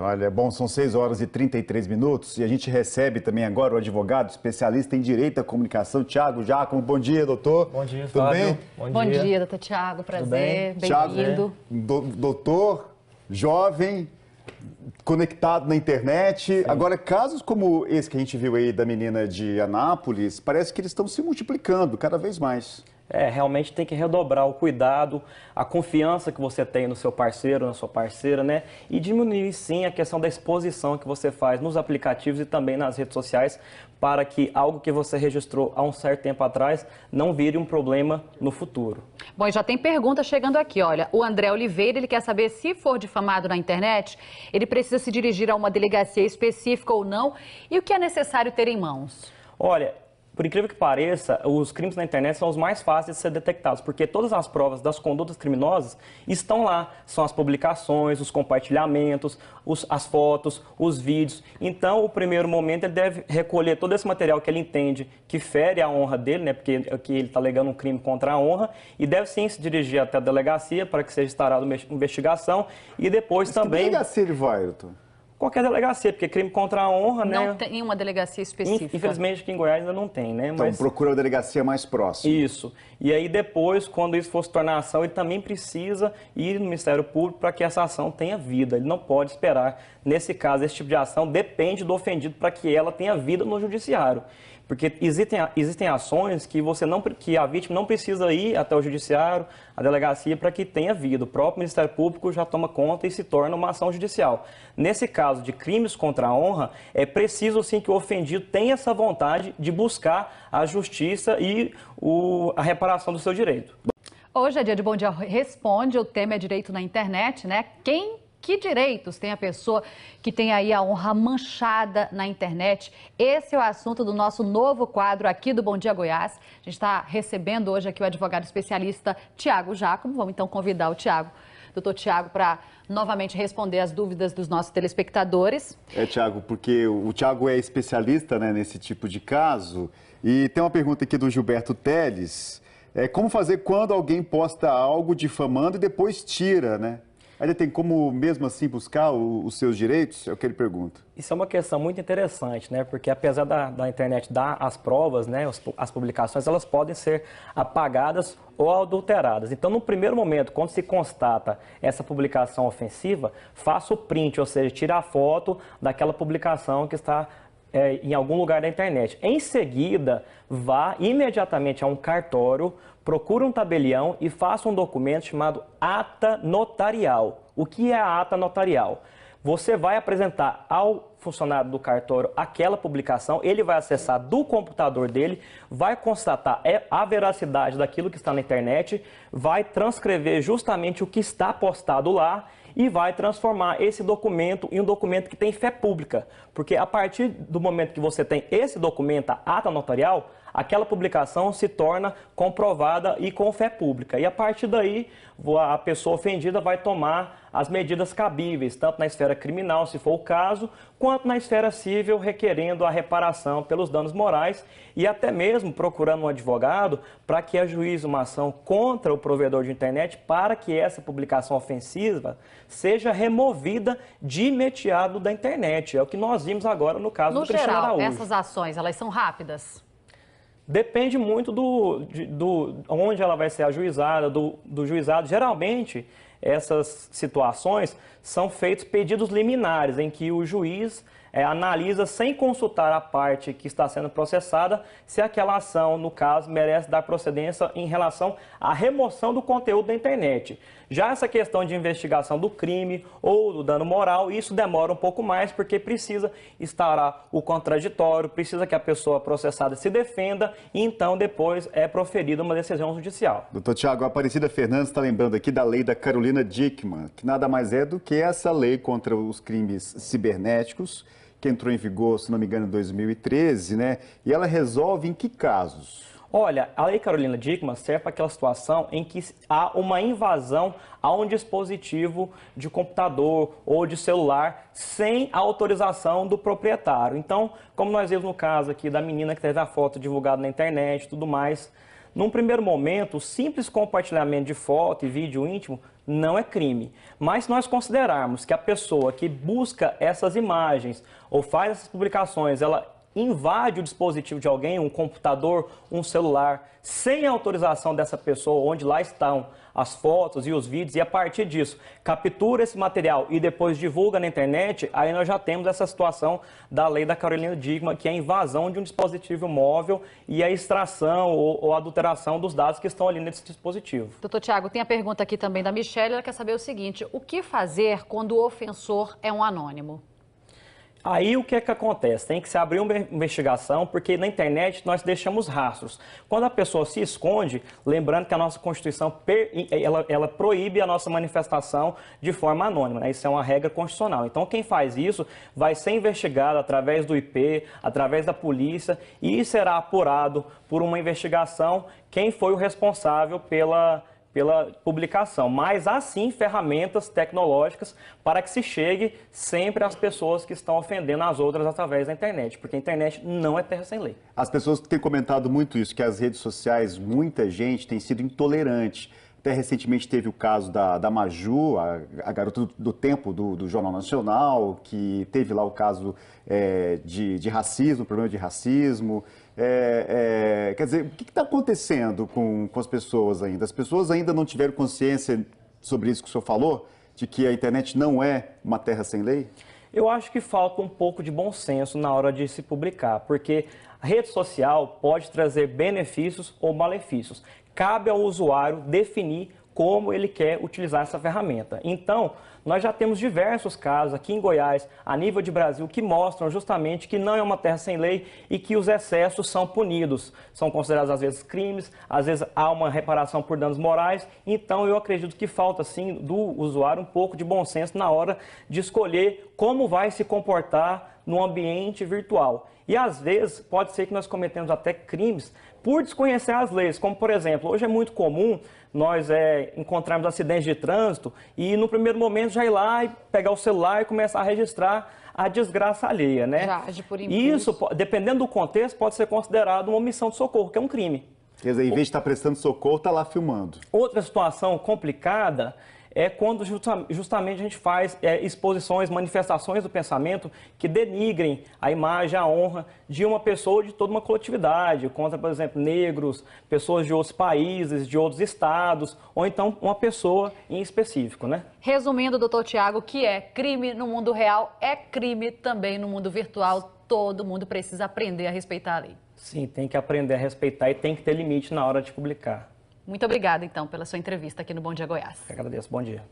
Olha, bom, são 6 horas e 33 minutos e a gente recebe também agora o advogado especialista em Direito da Comunicação, Thiago Giacomo. Bom dia, doutor. Bom dia, Tudo Fábio. bem? Bom dia, doutor Thiago. Prazer, bem-vindo. Doutor, jovem, conectado na internet. Sim. Agora, casos como esse que a gente viu aí da menina de Anápolis, parece que eles estão se multiplicando cada vez mais. Realmente tem que redobrar o cuidado, a confiança que você tem no seu parceiro, na sua parceira, né? E diminuir, sim, a questão da exposição que você faz nos aplicativos e também nas redes sociais, para que algo que você registrou há um certo tempo atrás não vire um problema no futuro. Bom, e já tem pergunta chegando aqui, olha. O André Oliveira, ele quer saber se for difamado na internet, ele precisa se dirigir a uma delegacia específica ou não, e o que é necessário ter em mãos? Olha, por incrível que pareça, os crimes na internet são os mais fáceis de ser detectados, porque todas as provas das condutas criminosas estão lá. São as publicações, os compartilhamentos, as fotos, os vídeos. Então, o primeiro momento, ele deve recolher todo esse material que ele entende que fere a honra dele, né, porque aqui ele está alegando um crime contra a honra, e deve sim se dirigir até a delegacia para que seja instaurada uma investigação, e depois também... Que delegacia ele vai, doutor? Qualquer delegacia, porque crime contra a honra, né? Não tem uma delegacia específica. Infelizmente aqui em Goiás ainda não tem, né? Então procura a delegacia mais próxima. Isso. E aí depois, quando isso for se tornar ação, ele também precisa ir no Ministério Público para que essa ação tenha vida. Ele não pode esperar. Nesse caso, esse tipo de ação depende do ofendido para que ela tenha vida no judiciário. Porque existem ações que a vítima não precisa ir até o judiciário, a delegacia, para que tenha vida. O próprio Ministério Público já toma conta e se torna uma ação judicial. Nesse caso de crimes contra a honra, é preciso sim que o ofendido tenha essa vontade de buscar a justiça e a reparação do seu direito. Hoje é dia de Bom Dia Responde, o tema é direito na internet, né? Que direitos tem a pessoa que tem aí a honra manchada na internet? Esse é o assunto do nosso novo quadro aqui do Bom Dia Goiás. A gente está recebendo hoje aqui o advogado especialista Thiago Giacomo. Vamos então convidar o doutor Thiago, para novamente responder as dúvidas dos nossos telespectadores. Thiago, porque o Thiago é especialista, né, nesse tipo de caso. E tem uma pergunta aqui do Gilberto Teles. Como fazer quando alguém posta algo difamando e depois tira, né? Ele tem como, mesmo assim, buscar os seus direitos? É o que ele pergunta. Isso é uma questão muito interessante, né? Porque apesar da internet dar as provas, né, as publicações, elas podem ser apagadas ou adulteradas. Então, no primeiro momento, quando se constata essa publicação ofensiva, faça o print, ou seja, tire a foto daquela publicação que está em algum lugar da internet. Em seguida, vá imediatamente a um cartório, procure um tabelião e faça um documento chamado ata notarial. O que é a ata notarial? Você vai apresentar ao funcionário do cartório aquela publicação, ele vai acessar do computador dele, vai constatar a veracidade daquilo que está na internet, vai transcrever justamente o que está postado lá e vai transformar esse documento em um documento que tem fé pública. Porque a partir do momento que você tem esse documento, a ata notarial, aquela publicação se torna comprovada e com fé pública. E a partir daí, a pessoa ofendida vai tomar as medidas cabíveis, tanto na esfera criminal, se for o caso, quanto na esfera civil, requerendo a reparação pelos danos morais e até mesmo procurando um advogado para que ajuize uma ação contra o provedor de internet para que essa publicação ofensiva seja removida de imediato da internet. É o que nós vimos agora no caso do Cristiano Araújo. No geral, essas ações, elas são rápidas? Depende muito do onde ela vai ser ajuizada, do juizado. Geralmente, essas situações são feitos pedidos liminares, em que o juiz analisa, sem consultar a parte que está sendo processada, se aquela ação, no caso, merece dar procedência em relação à remoção do conteúdo da internet. Já essa questão de investigação do crime ou do dano moral, isso demora um pouco mais, porque precisa instaurar o contraditório, precisa que a pessoa processada se defenda e então depois é proferida uma decisão judicial. Doutor Thiago, a Aparecida Fernandes está lembrando aqui da lei da Carolina Dickmann, que nada mais é do que essa lei contra os crimes cibernéticos, que entrou em vigor, se não me engano, em 2013, né? E ela resolve em que casos? Olha, a Lei Carolina Dickmann serve para aquela situação em que há uma invasão a um dispositivo de computador ou de celular sem a autorização do proprietário. Então, como nós vimos no caso aqui da menina que teve a foto divulgada na internet e tudo mais, num primeiro momento, o simples compartilhamento de foto e vídeo íntimo não é crime. Mas se nós considerarmos que a pessoa que busca essas imagens ou faz essas publicações, ela invade o dispositivo de alguém, um computador, um celular, sem autorização dessa pessoa, onde lá estão as fotos e os vídeos, e a partir disso captura esse material e depois divulga na internet, aí nós já temos essa situação da lei da Carolina Dickmann, que é a invasão de um dispositivo móvel e a extração ou adulteração dos dados que estão ali nesse dispositivo. Doutor Tiago, tem a pergunta aqui também da Michelle, ela quer saber o seguinte: o que fazer quando o ofensor é um anônimo? Aí o que é que acontece? Tem que se abrir uma investigação, porque na internet nós deixamos rastros. Quando a pessoa se esconde, lembrando que a nossa Constituição ela proíbe a nossa manifestação de forma anônima, né? Isso é uma regra constitucional. Então quem faz isso vai ser investigado através do IP, através da polícia, e será apurado por uma investigação quem foi o responsável pela publicação, mas há sim ferramentas tecnológicas para que se chegue sempre às pessoas que estão ofendendo as outras através da internet, porque a internet não é terra sem lei. As pessoas têm comentado muito isso, que as redes sociais, muita gente tem sido intolerante. Até recentemente teve o caso da Maju, a garota do Tempo do Jornal Nacional, que teve lá o caso de racismo, problema de racismo. Quer dizer, o que está acontecendo com as pessoas ainda? As pessoas ainda não tiveram consciência sobre isso que o senhor falou, de que a internet não é uma terra sem lei? Eu acho que falta um pouco de bom senso na hora de se publicar, porque a rede social pode trazer benefícios ou malefícios. Cabe ao usuário definir como ele quer utilizar essa ferramenta. Então, nós já temos diversos casos aqui em Goiás, a nível de Brasil, que mostram justamente que não é uma terra sem lei e que os excessos são punidos. São considerados, às vezes, crimes, às vezes há uma reparação por danos morais. Então, eu acredito que falta, sim, do usuário um pouco de bom senso na hora de escolher como vai se comportar no ambiente virtual. E, às vezes, pode ser que nós cometemos até crimes por desconhecer as leis, como, por exemplo, hoje é muito comum nós encontrarmos acidentes de trânsito e, no primeiro momento, já ir lá e pegar o celular e começar a registrar a desgraça alheia, né? Já age por impulso. Isso, dependendo do contexto, pode ser considerado uma omissão de socorro, que é um crime. Quer dizer, em vez de estar prestando socorro, está lá filmando. Outra situação complicada é quando justamente a gente faz exposições, manifestações do pensamento que denigrem a imagem, a honra de uma pessoa ou de toda uma coletividade, contra, por exemplo, negros, pessoas de outros países, de outros estados, ou então uma pessoa em específico, né? Resumindo, doutor Tiago, que é crime no mundo real, é crime também no mundo virtual. Todo mundo precisa aprender a respeitar a lei. Sim, tem que aprender a respeitar e tem que ter limite na hora de publicar. Muito obrigada, então, pela sua entrevista aqui no Bom Dia Goiás. Eu agradeço. Bom dia.